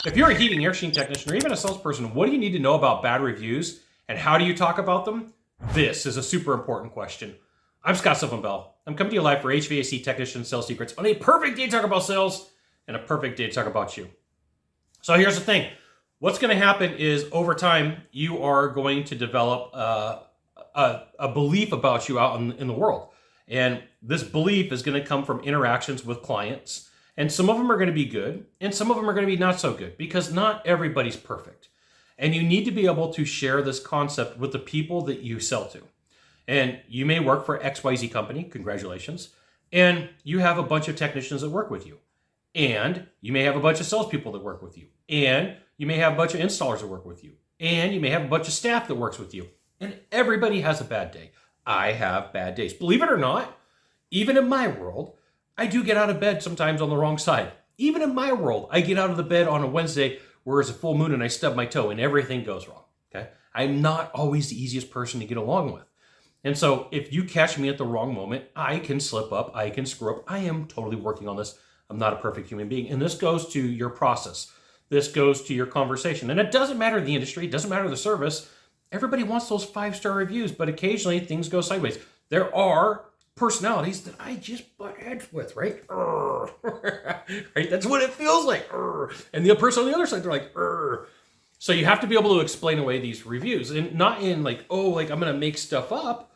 If you're a heating air conditioning technician or even a salesperson, what do you need to know about bad reviews and how do you talk about them? This is a super important question. I'm Scott Bell. I'm coming to you live for HVAC Technician Sales Secrets on a perfect day to talk about sales and a perfect day to talk about you. So here's the thing. What's going to happen is over time, you are going to develop a belief about you out in the world. And this belief is going to come from interactions with clients. And some of them are going to be good, and some of them are going to be not so good, because not everybody's perfect. And you need to be able to share this concept with the people that you sell to. And you may work for XYZ company, congratulations, and you have a bunch of technicians that work with you. And you may have a bunch of salespeople that work with you. And you may have a bunch of installers that work with you. And you may have a bunch of staff that works with you. And everybody has a bad day. I have bad days. Believe it or not, even in my world, I do get out of bed sometimes on the wrong side. Even in my world, I get out of the bed on a Wednesday where it's a full moon and I stub my toe and everything goes wrong. Okay, I'm not always the easiest person to get along with. And so if you catch me at the wrong moment, I can slip up, I can screw up. I am totally working on this. I'm not a perfect human being. And this goes to your process. This goes to your conversation. And it doesn't matter the industry, it doesn't matter the service. Everybody wants those 5-star reviews, but occasionally things go sideways. There are personalities that I just butt heads with, right? Right? That's what it feels like. And the person on the other side, they're like, so you have to be able to explain away these reviews, and not in like, oh, like I'm going to make stuff up.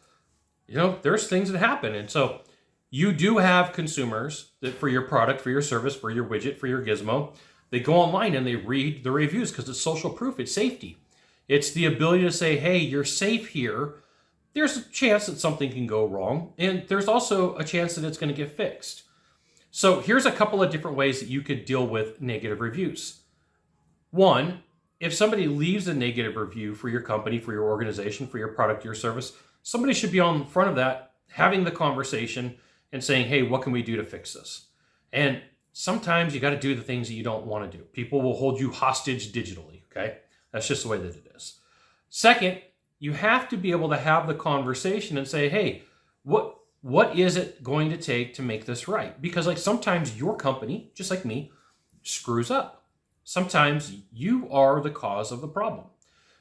You know, there's things that happen. And so you do have consumers that for your product, for your service, for your widget, for your gizmo, they go online and they read the reviews because it's social proof. It's safety. It's the ability to say, hey, you're safe here. There's a chance that something can go wrong, and there's also a chance that it's going to get fixed. So here's a couple of different ways that you could deal with negative reviews. One, if somebody leaves a negative review for your company, for your organization, for your product, your service, somebody should be on front of that, having the conversation and saying, hey, what can we do to fix this? And sometimes you got to do the things that you don't want to do. People will hold you hostage digitally, okay? That's just the way that it is. Second, you have to be able to have the conversation and say, hey, what is it going to take to make this right? Because like sometimes your company, just like me, screws up. Sometimes you are the cause of the problem.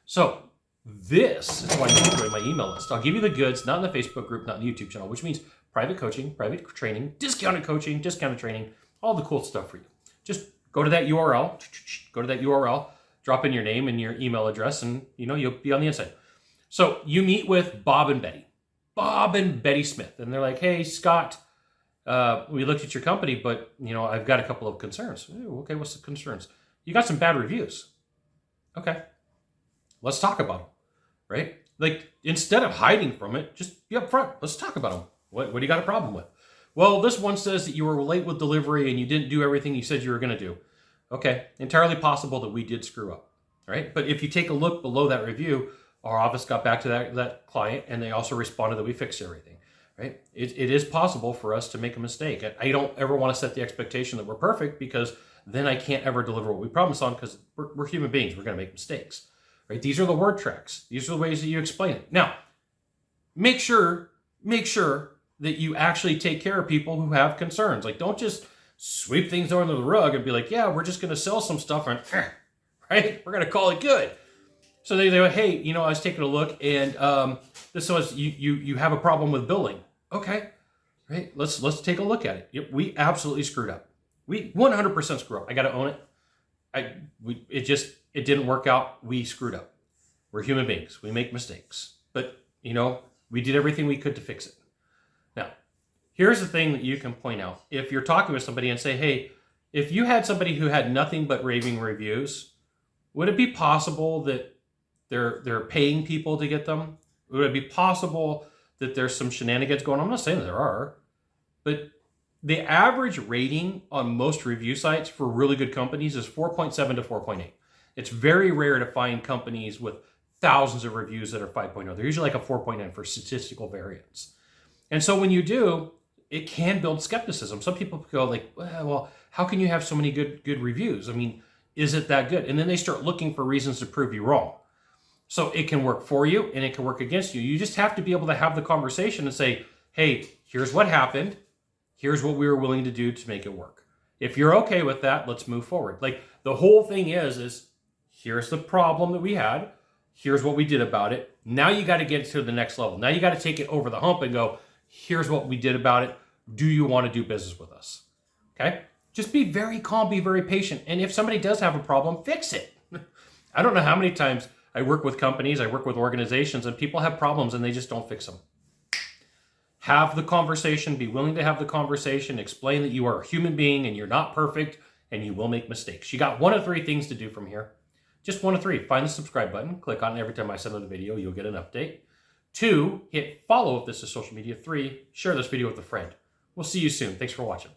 So this is why you need to join my email list. I'll give you the goods, not in the Facebook group, not in the YouTube channel, which means private coaching, private training, discounted coaching, discounted training, all the cool stuff for you. Just go to that URL, drop in your name and your email address, and you'll be on the inside. So you meet with Bob and Betty Smith, and they're like, hey, Scott, we looked at your company, but I've got a couple of concerns. Ooh, okay, what's the concerns? You got some bad reviews. Okay, let's talk about them, right? Like instead of hiding from it, just be upfront. Let's talk about them. What do you got a problem with? Well, this one says that you were late with delivery and you didn't do everything you said you were going to do. Okay, entirely possible that we did screw up, right? But if you take a look below that review, our office got back to that client and they also responded that we fixed everything, right? It is possible for us to make a mistake. I don't ever want to set the expectation that we're perfect, because then I can't ever deliver what we promised on, because we're human beings. We're going to make mistakes, right? These are the word tracks. These are the ways that you explain it. Now, make sure that you actually take care of people who have concerns. Like don't just sweep things under the rug and be like, yeah, we're just going to sell some stuff and right? We're going to call it good. So they go, hey, I was taking a look and this was, you have a problem with billing. Okay, right? Let's take a look at it. Yep, we absolutely screwed up. We 100% screw up. I got to own it. It didn't work out. We screwed up. We're human beings. We make mistakes, but we did everything we could to fix it. Now, here's the thing that you can point out. If you're talking with somebody and say, hey, if you had somebody who had nothing but raving reviews, would it be possible that they're paying people to get them? Would it be possible that there's some shenanigans going on? I'm not saying that there are, but the average rating on most review sites for really good companies is 4.7 to 4.8. It's very rare to find companies with thousands of reviews that are 5.0. They're usually like a 4.9 for statistical variance. And so when you do, it can build skepticism. Some people go like, well, how can you have so many good reviews? I mean, is it that good? And then they start looking for reasons to prove you wrong. So it can work for you and it can work against you. You just have to be able to have the conversation and say, hey, here's what happened. Here's what we were willing to do to make it work. If you're okay with that, let's move forward. Like the whole thing is here's the problem that we had. Here's what we did about it. Now you got to get it to the next level. Now you got to take it over the hump and go, here's what we did about it. Do you want to do business with us? Okay? Just be very calm, be very patient. And if somebody does have a problem, fix it. I don't know how many times I work with companies, I work with organizations, and people have problems and they just don't fix them. Have the conversation, be willing to have the conversation, explain that you are a human being and you're not perfect and you will make mistakes. You got 1 of 3 things to do from here. Just 1 of 3. Find the subscribe button, click on it every time I send out a video, you'll get an update. 2, hit follow if this is social media. 3, share this video with a friend. We'll see you soon. Thanks for watching.